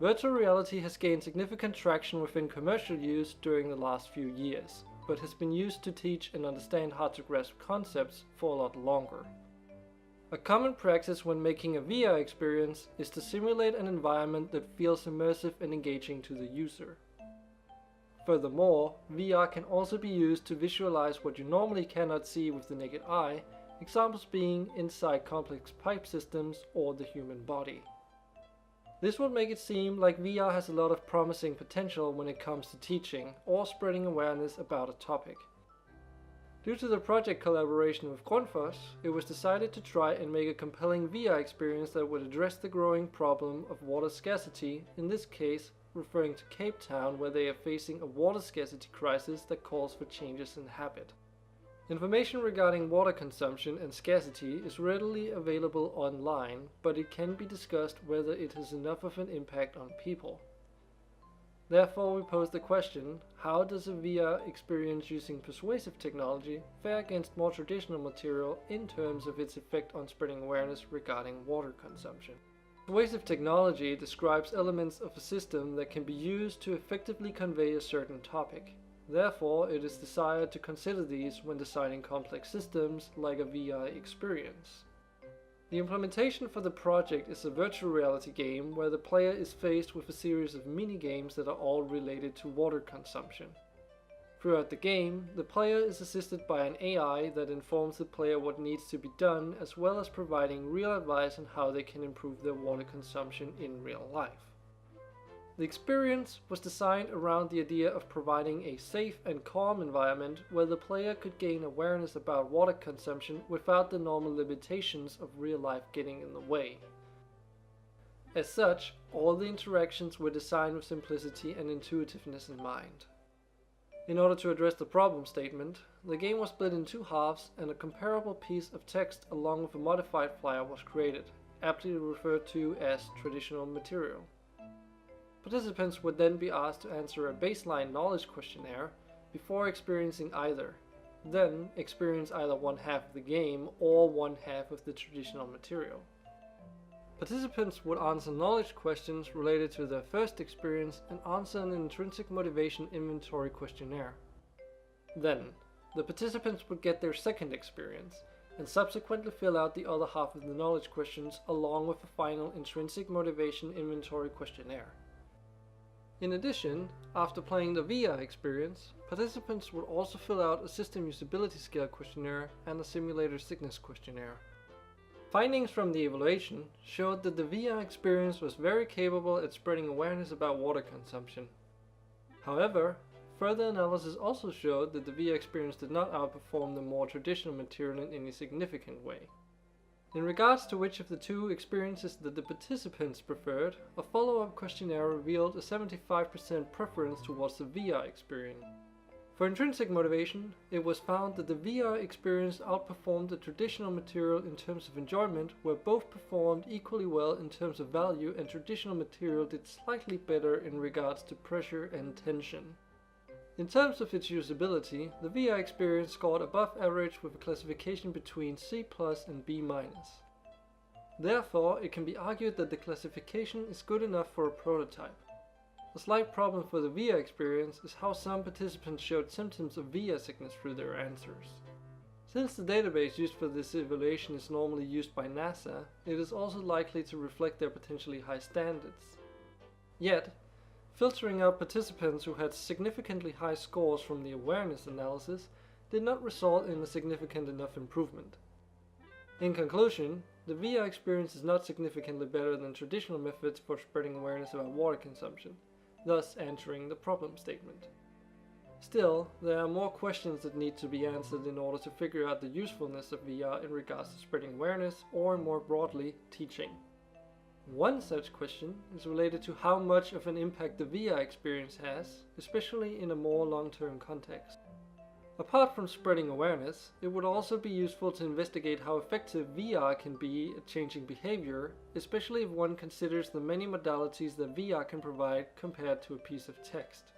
Virtual reality has gained significant traction within commercial use during the last few years, but has been used to teach and understand hard to grasp concepts for a lot longer. A common practice when making a VR experience is to simulate an environment that feels immersive and engaging to the user. Furthermore, VR can also be used to visualize what you normally cannot see with the naked eye, examples being inside complex pipe systems or the human body. This would make it seem like VR has a lot of promising potential when it comes to teaching or spreading awareness about a topic. Due to the project collaboration with Grundfos, it was decided to try and make a compelling VR experience that would address the growing problem of water scarcity, in this case referring to Cape Town, where they are facing a water scarcity crisis that calls for changes in habit. Information regarding water consumption and scarcity is readily available online, but it can be discussed whether it has enough of an impact on people. Therefore, we pose the question, how does a VR experience using persuasive technology fare against more traditional material in terms of its effect on spreading awareness regarding water consumption? Persuasive technology describes elements of a system that can be used to effectively convey a certain topic. Therefore, it is desired to consider these when designing complex systems like a VR experience. The implementation for the project is a virtual reality game where the player is faced with a series of mini-games that are all related to water consumption. Throughout the game, the player is assisted by an AI that informs the player what needs to be done, as well as providing real advice on how they can improve their water consumption in real life. The experience was designed around the idea of providing a safe and calm environment where the player could gain awareness about water consumption without the normal limitations of real life getting in the way. As such, all the interactions were designed with simplicity and intuitiveness in mind. In order to address the problem statement, the game was split in two halves and a comparable piece of text along with a modified flyer was created, aptly referred to as traditional material. Participants would then be asked to answer a baseline knowledge questionnaire before experiencing either, then experience either one half of the game or one half of the traditional material. Participants would answer knowledge questions related to their first experience and answer an intrinsic motivation inventory questionnaire. Then, the participants would get their second experience and subsequently fill out the other half of the knowledge questions along with a final intrinsic motivation inventory questionnaire. In addition, after playing the VR experience, participants would also fill out a system usability scale questionnaire and a simulator sickness questionnaire. Findings from the evaluation showed that the VR experience was very capable at spreading awareness about water consumption. However, further analysis also showed that the VR experience did not outperform the more traditional material in any significant way. In regards to which of the two experiences that the participants preferred, a follow-up questionnaire revealed a 75% preference towards the VR experience. For intrinsic motivation, it was found that the VR experience outperformed the traditional material in terms of enjoyment, where both performed equally well in terms of value and traditional material did slightly better in regards to pressure and tension. In terms of its usability, the VR experience scored above average with a classification between C+ and B-. Therefore, it can be argued that the classification is good enough for a prototype. A slight problem for the VR experience is how some participants showed symptoms of VR sickness through their answers. Since the database used for this evaluation is normally used by NASA, it is also likely to reflect their potentially high standards. Yet, filtering out participants who had significantly high scores from the awareness analysis did not result in a significant enough improvement. In conclusion, the VR experience is not significantly better than traditional methods for spreading awareness about water consumption, thus answering the problem statement. Still, there are more questions that need to be answered in order to figure out the usefulness of VR in regards to spreading awareness or, more broadly, teaching. One such question is related to how much of an impact the VR experience has, especially in a more long-term context. Apart from spreading awareness, it would also be useful to investigate how effective VR can be at changing behavior, especially if one considers the many modalities that VR can provide compared to a piece of text.